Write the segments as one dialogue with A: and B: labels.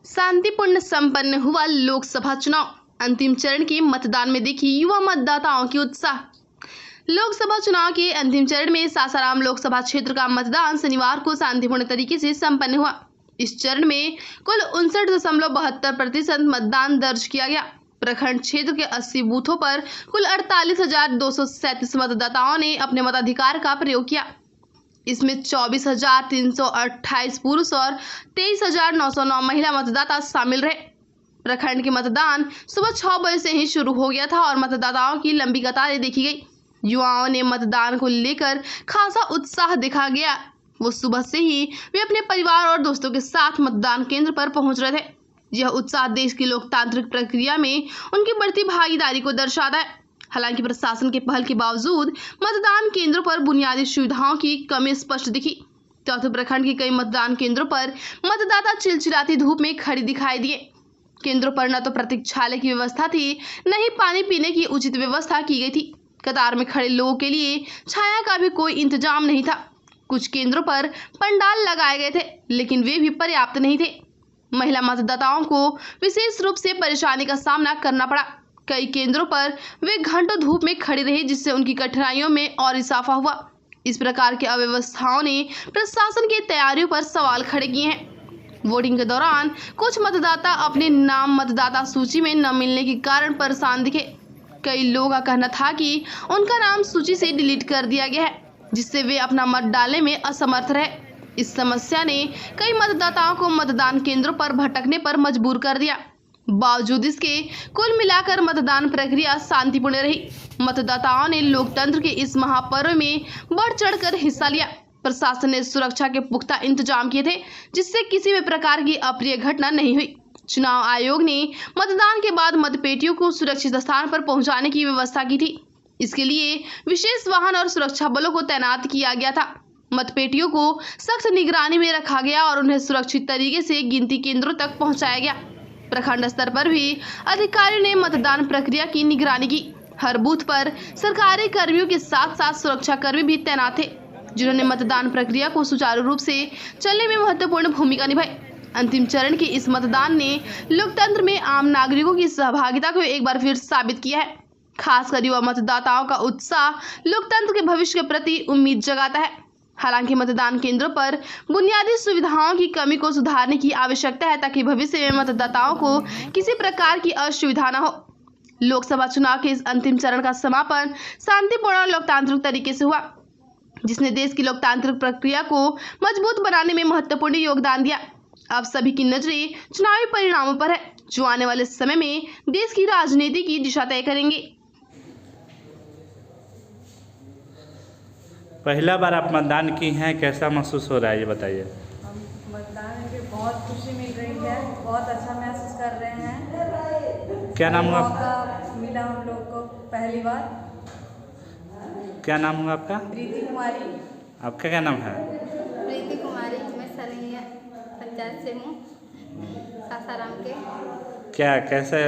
A: शांतिपूर्ण संपन्न हुआ लोकसभा चुनाव। अंतिम चरण के मतदान में देखी युवा मतदाताओं की उत्साह। लोकसभा चुनाव के अंतिम चरण में सासाराम लोकसभा क्षेत्र का मतदान शनिवार को शांतिपूर्ण तरीके से संपन्न हुआ। इस चरण में कुल 59.72% मतदान दर्ज किया गया। प्रखंड क्षेत्र के 80 बूथों पर कुल 48,237 मतदाताओं ने अपने मताधिकार का प्रयोग किया। इसमें 24,328 पुरुष और 23,909 महिला मतदाता शामिल रहे। प्रखंड के मतदान सुबह 6 बजे से ही शुरू हो गया था और मतदाताओं की लंबी कतारें देखी गई। युवाओं ने मतदान को लेकर खासा उत्साह दिखा गया। वो सुबह से ही वे अपने परिवार और दोस्तों के साथ मतदान केंद्र पर पहुंच रहे थे। यह उत्साह देश की लोकतांत्रिक प्रक्रिया में उनकी बढ़ती भागीदारी को दर्शाता है। हालांकि प्रशासन के पहल के बावजूद मतदान केंद्रों पर बुनियादी सुविधाओं की कमी स्पष्ट दिखी। चौथे प्रखंड के कई मतदान केंद्रों पर मतदाता चिलचिलाती धूप में खड़े दिखाई दिए। केंद्रों पर न तो प्रतीक्षालय की व्यवस्था थी, न ही पानी पीने की उचित व्यवस्था की गई थी। कतार में खड़े लोगों के लिए छाया का भी कोई इंतजाम नहीं था। कुछ केंद्रों पर पंडाल लगाए गए थे, लेकिन वे भी पर्याप्त नहीं थे। महिला मतदाताओं को विशेष रूप से परेशानी का सामना करना पड़ा। कई केंद्रों पर वे घंटों धूप में खड़ी रही, जिससे उनकी कठिनाइयों में और इजाफा हुआ। इस प्रकार की अव्यवस्थाओं ने प्रशासन की तैयारियों पर सवाल खड़े किए हैं। वोटिंग के दौरान कुछ मतदाता अपने नाम मतदाता सूची में न मिलने के कारण परेशान दिखे। कई लोगों का कहना था कि उनका नाम सूची से डिलीट कर दिया गया है, जिससे वे अपना मत डालने में असमर्थ रहे। इस समस्या ने कई मतदाताओं को मतदान केंद्रों पर भटकने पर मजबूर कर दिया। बावजूद इसके कुल मिलाकर मतदान प्रक्रिया शांतिपूर्ण रही। मतदाताओं ने लोकतंत्र के इस महापर्व में बढ़ चढ़कर हिस्सा लिया। प्रशासन ने सुरक्षा के पुख्ता इंतजाम किए थे, जिससे किसी भी प्रकार की अप्रिय घटना नहीं हुई। चुनाव आयोग ने मतदान के बाद मतपेटियों को सुरक्षित स्थान पर पहुंचाने की व्यवस्था की थी। इसके लिए विशेष वाहन और सुरक्षा बलों को तैनात किया गया था। मतपेटियों को सख्त निगरानी में रखा गया और उन्हें सुरक्षित तरीके से गिनती केंद्रों तक पहुंचाया गया। प्रखंड स्तर पर भी अधिकारियों ने मतदान प्रक्रिया की निगरानी की। हर बूथ पर सरकारी कर्मियों के साथ साथ सुरक्षा कर्मी भी तैनात थे, जिन्होंने मतदान प्रक्रिया को सुचारू रूप से चलने में महत्वपूर्ण भूमिका निभाई। अंतिम चरण के इस मतदान ने लोकतंत्र में आम नागरिकों की सहभागिता को एक बार फिर साबित किया है। खासकर युवा मतदाताओं का उत्साह लोकतंत्र के भविष्य के प्रति उम्मीद जगाता है। हालांकि मतदान केंद्रों पर बुनियादी सुविधाओं की कमी को सुधारने की आवश्यकता है, ताकि भविष्य में मतदाताओं को किसी प्रकार की असुविधा न हो। लोकसभा चुनाव के इस अंतिम चरण का समापन शांतिपूर्ण और लोकतांत्रिक तरीके से हुआ, जिसने देश की लोकतांत्रिक प्रक्रिया को मजबूत बनाने में महत्वपूर्ण योगदान दिया। अब सभी की नजरें चुनावी परिणामों पर है, जो आने वाले समय में देश की राजनीति की दिशा तय करेंगे।
B: पहला बार आप मतदान की हैं, कैसा महसूस हो रहा है ये बताइए।
C: मतदान में बहुत खुशी मिल रही है, बहुत अच्छा महसूस कर रहे हैं।
B: क्या नाम हुआ?
C: मौका मिला हम लोग को पहली बार।
B: क्या नाम हुआ आपका?
C: प्रीति कुमारी।
B: आपका क्या नाम है?
D: प्रीति कुमारी। मैं सरैया पंचायत से हूँ, सासाराम के।
B: क्या कैसे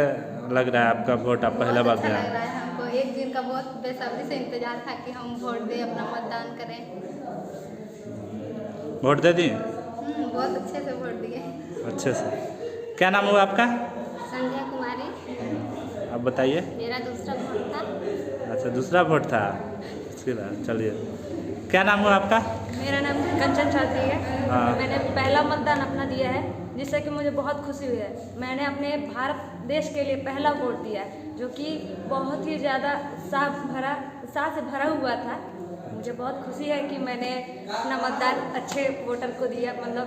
B: लग रहा है आपका वोट? आप पहला बार
D: अच्छा
B: दिया?
D: लग रहा है हमको। एक दिन का बहुत बेसब्री से इंतजार था कि हम वोट दें, अपना मतदान करें।
B: वोट दे दी?
D: बहुत अच्छे से वोट दिए।
B: अच्छे से। क्या नाम हुआ आपका?
D: संध्या कुमारी।
B: आप बताइए।
D: मेरा दूसरा वोट था।
B: अच्छा, दूसरा वोट था। इसके बाद चलिए, क्या नाम हुआ आपका?
E: मेरा नाम कंचन चौधरी है।
B: हाँ।
E: मैंने पहला मतदान अपना दिया है, जिससे कि मुझे बहुत खुशी हुई है। मैंने अपने भारत देश के लिए पहला वोट दिया है, जो कि बहुत ही ज़्यादा उत्साह से भरा हुआ था। मुझे बहुत खुशी है कि मैंने अपना मतदान अच्छे वोटर को दिया, मतलब।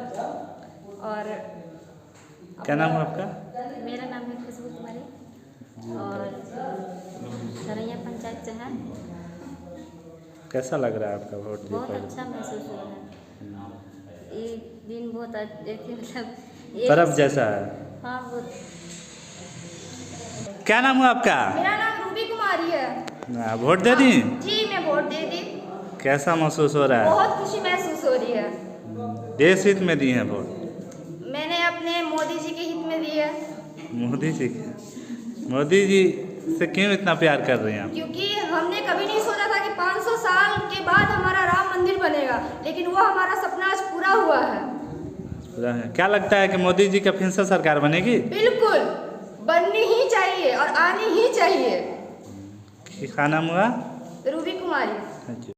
E: और
B: क्या नाम हुआ आपका?
D: मेरा नाम है खुशबू कुमारी और सरैया पंचायत से है।
B: कैसा लग रहा है आपका वोट?
D: बहुत अच्छा महसूस हो रहा है। ये दिन बहुत मतलब
B: तरफ जैसा है।
D: हाँ, बहुत।
B: क्या नाम हुआ आपका?
F: मेरा नाम रूबी कुमारी है।
B: वोट दे दी?
F: जी, मैं वोट दे दी।
B: कैसा महसूस हो रहा है?
F: बहुत खुशी महसूस हो रही है।
B: देश हित में दिए हैं वोट?
F: मैंने अपने मोदी जी के हित में दी है।
B: मोदी जी के? मोदी जी से क्यों इतना प्यार कर रहे हैं आप?
F: क्योंकि हमने कभी नहीं सोचा था कि 500 साल के बाद हमारा राम मंदिर बनेगा, लेकिन वो हमारा सपना आज पूरा हुआ है।
B: क्या लगता है कि मोदी जी का फिर से सरकार बनेगी?
F: बिल्कुल बननी ही चाहिए और आनी ही चाहिए।
B: क्या नाम हुआ?
F: रूबी कुमारी।
B: अच्छा।